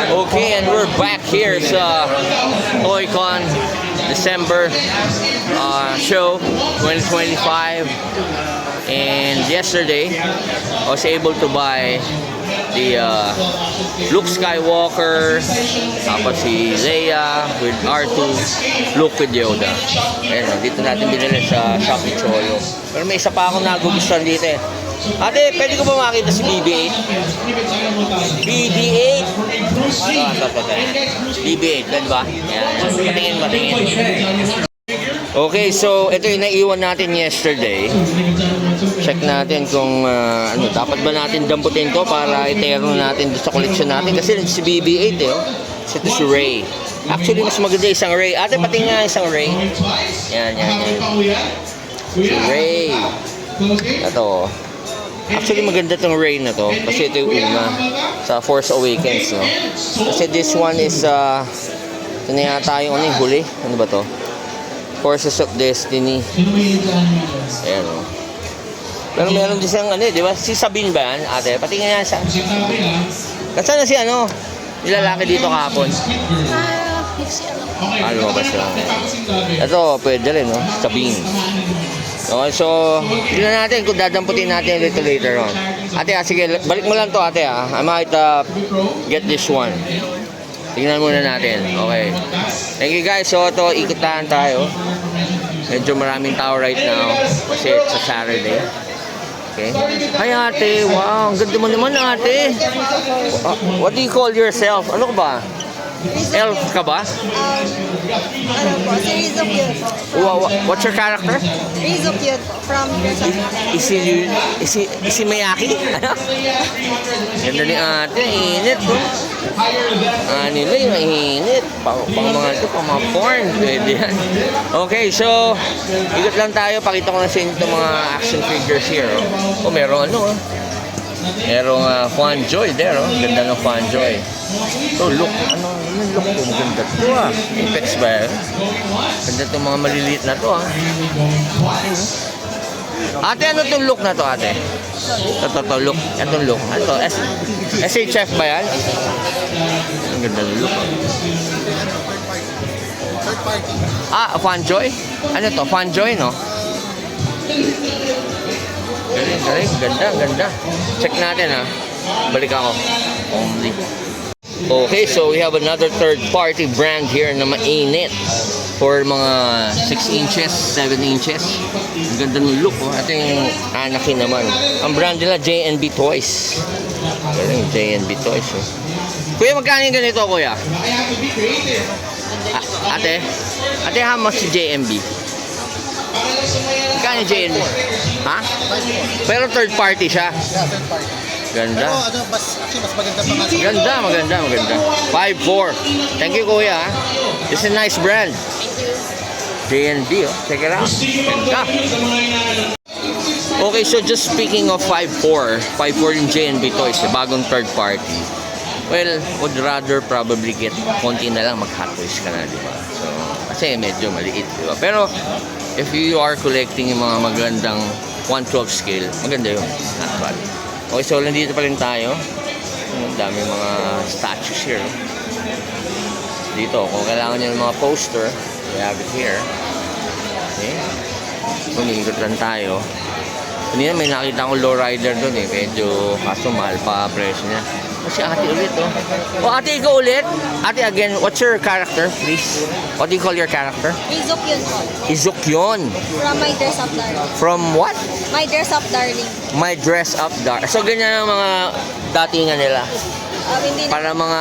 Okay, and we're back here sa Toycon December show 2025. And yesterday, I was able to buy the Luke Skywalker, tapos si Leia with R2, Luke with Yoda. Ayan, dito natin binili sa Shopee Cholo. Pero may isa pa akong nagugustuhan dito eh. Ate, pwede ko ba makita si BB-8? BB-8? Ito. BB-8, pwede ba? Ayan, patingin. Okay, so ito yung naiwan natin yesterday. Check natin kung dapat ba natin damputin to para iterno natin sa collection natin. Kasi si BB-8 eh. Ito si Rey. Actually, mas maganda isang Rey. Ate, pati nga isang Rey. Yan. Si Rey. Ito. Actually, maganda tong Rey na to. Kasi ito yung una sa Force Awakens, no? Kasi this one is, ito na yata yung huli. Ano ba to? Forces of Destiny. Ayan, no? Pero meron din siyang, di ba? Si Sabine ba yan, ate? Pati nga yan siya. Kasana si nilalaki dito kahapon. Lumabas lang. Ito, pwede rin, no? Sabine. Okay, so, tignan natin kung dadamputin natin dito later on. Ate, sige, balik mo lang to, ate, I might get this one. Tignan muna natin. Okay. Thank you, guys. So, ito, ikutan tayo. Medyo maraming tao right now kasi it's a Saturday. Okay. Hi, ate. Wow, ang ganda mo naman, ate. What do you call yourself? Ano ka ba? Elf ka ba? Ano po, si Rizzo Cute. What's your character? Rizzo Cute from Is he Miyaki? Ganda ni ate, init po. Nila yung init. Pang mga ito, pang mga porn. Pwede yan. Okay, so, ikot lang tayo. Pakita ko na sa inyo itong mga action figures here. Oh, merong merong Juan Joy there, Ganda ng Juan Joy. So, look. Yung look ko? Maganda ito, Apex ba yan? Ganda itong mga maliliit na ito, Ate, ano itong look na to, ate? Ito, look. Itong look. Ito, SHF ba yan? Ang ganda ng look, Juan Joy? Ano to? Juan Joy, no? Galing. Ganda. Check natin, Balik ako. Only. Okay, so we have another third-party brand here na mainit for mga 6 inches, 7 inches. Ang ganda ng look, Ito yung Anakin naman. Ang brand nila, J&B Toys. Galing, J&B Toys, Kuya, magkano yung ganito, kuya? Ate, how much si J&B? Magkano yung J&B? Pero third party siya. Ganda. Mas maganda pa nga. Maganda. 5'4". Thank you, kuya. This is a nice brand. J&B, Check it out. Ganda. Okay, so just speaking of 5'4", yung J&B Toys, bagong third party. Well, would rather probably get konti na lang mag-Hot Toys ka na, di ba? So, kasi medyo maliit, di ba? Pero, if you are collecting yung mga magandang 1/12 scale, maganda yun. Not bad. Okay, so nandito pa rin tayo. Ang dami mga statues here. Dito, kung kailangan nyo ng mga poster, we have it here. Okay. Umiikot lang tayo. Kanina may nakita akong lowrider doon Medyo kaso mahal pa presyo niya. Kasi ate ulit ate, ikaw ulit. Ate, again, what's your character, please? What do you call your character? Rizzo-Cute po. Izukyon. From My Dress Up Darling. From what? My Dress Up Darling. My Dress Up Darling. So, ganyan ang mga datingan nila. Hindi Para mga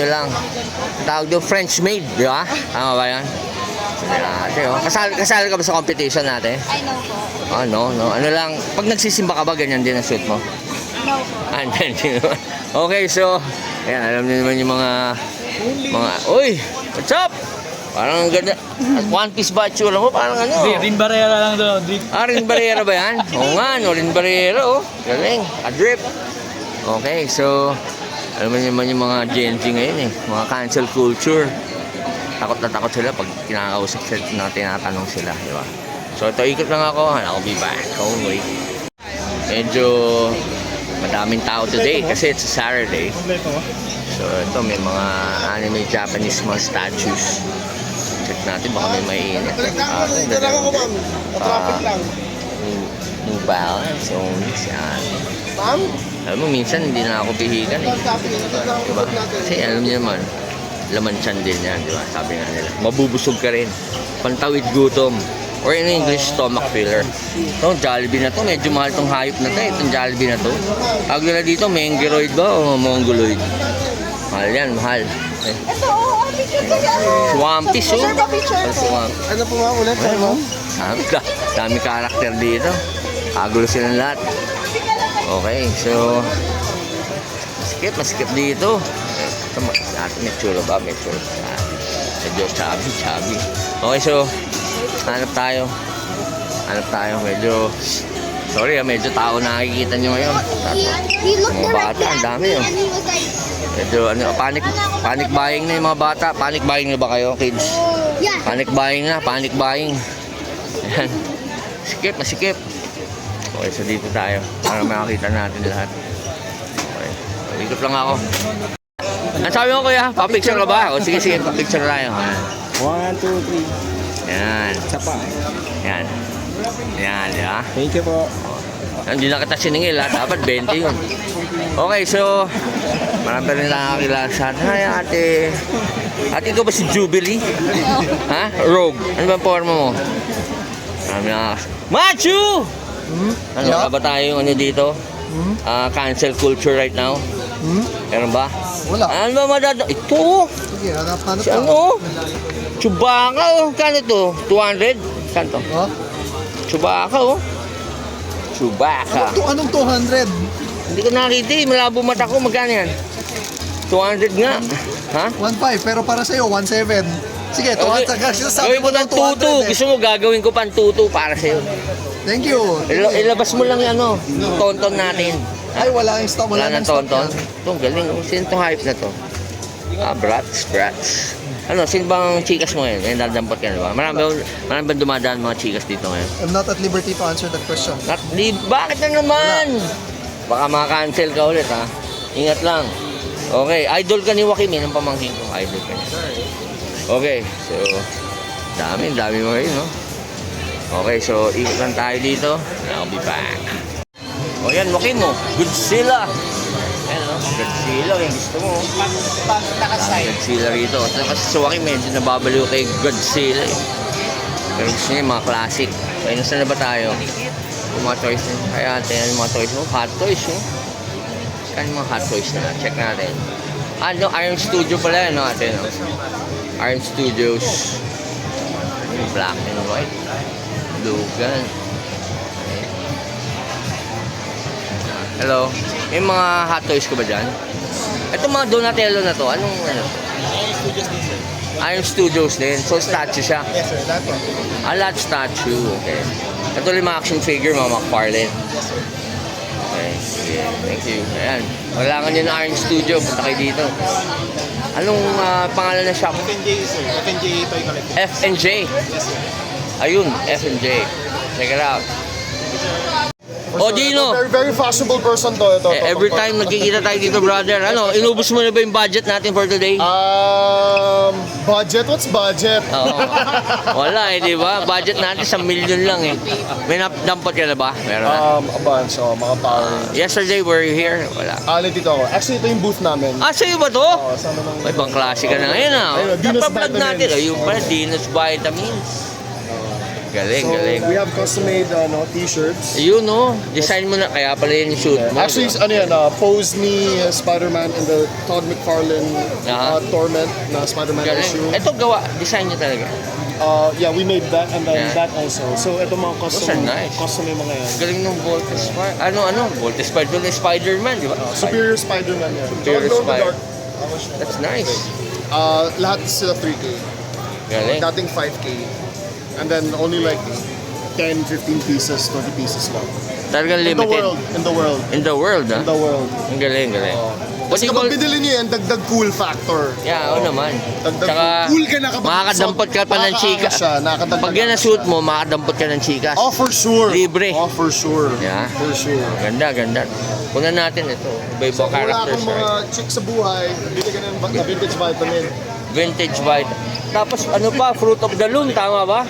lang, tawag doon French maid, di ba? Tama ba yan? Kasali ka ba sa competition natin? I know po. No. Ano lang, pag nagsisimba ka ba, ganyan din ang suit mo? No po. Hindi naman. Okay, so, ayan, alam niyo naman yung mga, uy, what's up? Parang ang ganda. One Piece ba tsura mo? Parang Rin Barrera lang doon. Rin Barrera ba yan? Oo nga, Rin Barrera, Galing, a-drip. Okay, so, alam mo naman yung mga Gen Z ngayon mga cancel culture. Takot na takot sila pag kinakausap na tinatanong sila, di ba? So, ito, ikot lang ako, and I'll be back. Only. Medyo madaming tao today kasi it's a Saturday. So, ito may mga anime Japanese mga statues. Check natin, baka may mainit. Dito lang ako, ma'am. Traffic lang. New Balance, Onyx, yan. Ma'am? Alam mo, minsan hindi na ako pihikan eh. Diba? Kasi alam niyo naman, laman tiyan din yan, di ba? Sabi nga nila. Mabubusog ka rin. Pantawid gutom. Or in English, stomach filler. Ito, Jollibee na to. Medyo mahal tong hayop na to. Itong Jollibee na to. Tawag nila dito, Mengeroid ba o Mongoloid? Mahal yan, mahal. Eh. Ito, picture ko yan. Swampis, oh. Sir, pa-picture ko. Ano po ma'am ulit? Ano? Dami karakter dito. Kagulo silang lahat. Okay, so maskip dito. Ito, natin may tsura ba? May tsura. Medyo chubby. Okay, so hanap tayo. Medyo sorry, medyo tao nakikita nyo ngayon. Mga bata, ang dami yun. Medyo panic buying na yung mga bata. Panic buying na ba kayo, kids? Panic buying na, panic buying. Ayan. Masikip. Okay, so dito tayo para makakita natin lahat. Okay, so, ikot lang ako. Ang sabi mo kuya, pa-picture ka ba? O sige, pa-picture tayo. 1, 2, 3. Yan. Isa pa. Yan, di ba? Thank you po. Hindi na kita siningil ha, dapat 20 yun. Okay, so marami rin nakakilala sa atin. Hi ate. Ate, ikaw ba si Jubilee? Ha? Rogue. Ano ba ang forma mo? Marami Machu! Ano Yeah. ba tayo dito? Cancel culture right now? Meron ba? Wala. Ano ba Ito! Sige, hanap Si ano? Chewbacca oh. Kano to? 200? Kano to? Oh? Chewbacca oh. Chewbacca. Anong 200? Hindi ko nakita eh. Malabo mata ko. Magkano yan? 200 nga. Ha? 1.5 pero para sa'yo 1.7. Sige, 200. Gawin mo ng tutu. Gusto mo gagawin ko pang tutu para sa'yo. Thank you. Ilabas mo lang yung tonton natin. Ay, wala yung stock. Wala Wala ng ng stock. tonton. Ito, galing. Sino itong hype na to? Brats. Ano, sino bang chikas mo ngayon? May dadampot ka na ba? Marami bang dumadaan mga chikas dito ngayon? I'm not at liberty to answer that question. Bakit na naman? Baka maka-cancel ka ulit ha. Ingat lang. Okay, idol ka ni Joaquin. Yan ang pamangkin ko. Idol ka niya. Okay, so dami mo ngayon, no? Okay, so ikot lang tayo dito. I'll be back. O yan, Joaquin mo. Godzilla. Ayan, no? Godzilla, yung gusto mo. Godzilla rito. Kasi si Joaquin medyo nababaliw kay Godzilla eh. Pero gusto niya yung mga classic. Kaya nasa na ba tayo? Yung mga toys na. Kaya tingnan yung mga toys mo. Hot toys, no? Kaya yung mga hot toys na. Check natin. No, Iron Studio pala yan, no? Ate, no? Iron Studios. Black and white. Blue gun. Okay. Hello. May mga hot toys ko ba dyan? Ito mga Donatello na to. Anong ano? Iron Studios din. So statue siya. Yes, sir. That one. Lot statue. Okay. Ito yung mga action figure, mga McFarlane. Okay. Sige. Thank you. Ayan. Kailangan nyo ng Iron Studio. Punta kayo dito. Anong pangalan ng shop? FNJ, sir. FNJ Toy Collective. F&J. Ayun, F&J. Check it out. O, Gino. Very fashionable person to. Ito. Every time nagkikita tayo dito, brother, inubos mo na ba yung budget natin for today? Budget? What's budget? Oo. Wala eh, di ba? Budget natin sa million lang eh. May dampot ka na ba? Meron na. A bunch. Mga power. Yesterday, were you here? Wala. Nandito ako. Actually, ito yung booth namin. Sa'yo ba to? Sama ng... May pang klase ka na ngayon Ayun, Dinos Napablog natin. Vitamins. Yung pala, Dinos Vitamins. Galing, So, galing. we have custom-made t-shirts. Ayun, no? Design mo na. Kaya pala yun yung suit mo. Actually, diba? pose me Spider-Man and the Todd McFarlane Torment na Spider-Man Galing. issue. Ito gawa. Design niya talaga. Yeah, we made that and then Yeah. that also. So, ito mga Those are nice. custom yung mga yan. Galing ng Voltes Spider. Voltes Spider. Spider-Man, di ba? Superior Spider-Man yan. Superior Glow in the Spider. Dark. That's nice. Lahat sila 3K. Galing. Dating 5K. And then only like 10, 15 pieces, 20 pieces lang. Talagang In the limited. world. In the world. In the world, ha? In the world. Ang galing, galing. What Kasi do you call... kapag binili niyo yan, dagdag cool factor. Yeah, oo naman. Dagdag Tsaka, cool ka na kapag makakadampot ka pa ng chika. Siya, nakakadagdag Pag yan ka na-suit siya. mo, makakadampot ka ng chikas. Oh, for sure. Libre. Oh, for sure. Yeah. For sure. Ganda, ganda. Kunan natin ito. Iba-iba So, wala characters. akong mga Right? chicks sa buhay, bili ka ng vintage vitamin. Vintage white. Tapos ano pa, Fruit of the Loom, tama ba?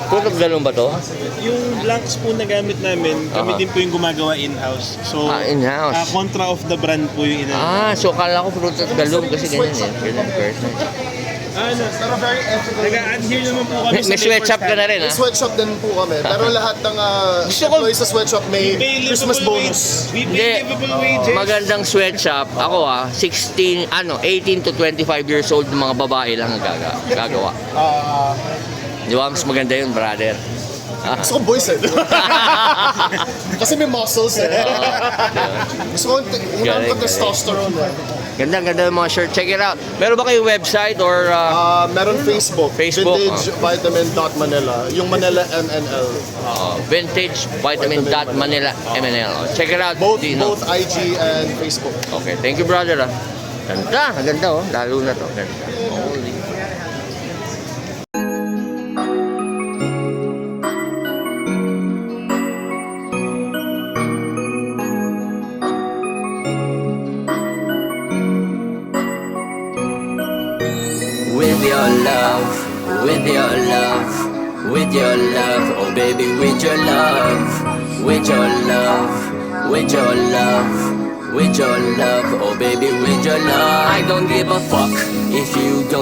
Fruit of the Loom ba to? Yung blank spoon na gamit namin, kami din po yung gumagawa in-house. So, In-house. kontra of the brand po yung So kala ko Fruit of the Loom kasi ganyan eh. Ganyan person. Ano, Pero very ethical. nag-a-adhere naman po kami May sweatshop ka na rin, May ha? sweatshop din po kami. Pero lahat ng Gusto ko- employees sa sweatshop may Christmas bonus. We Hindi. pay livable wages. Magandang sweatshop. Ako 18 to 25 years old ng mga babae lang ang gagawa. Di ba? Mas maganda yun, brother. Gusto ko boys eh. Kasi may muscles eh. Gusto ko unang Galing, ko testosterone eh. Ganda ng mga shirt. Check it out. Meron ba kayong website or... Meron Facebook. Facebook, Vintagevitamin.manila. Yung Manila MNL. Vintage Vitamin dot Manila MNL. Check it out. Both Dino. both IG and Facebook. Okay, thank you, brother. Ganda, ganda oh. Lalo na to. Ganda. Holy. With your love, with your love, with your love, oh baby, with your love, with your love, with your love, with your love, oh baby, with your love. I don't give a fuck if you don't.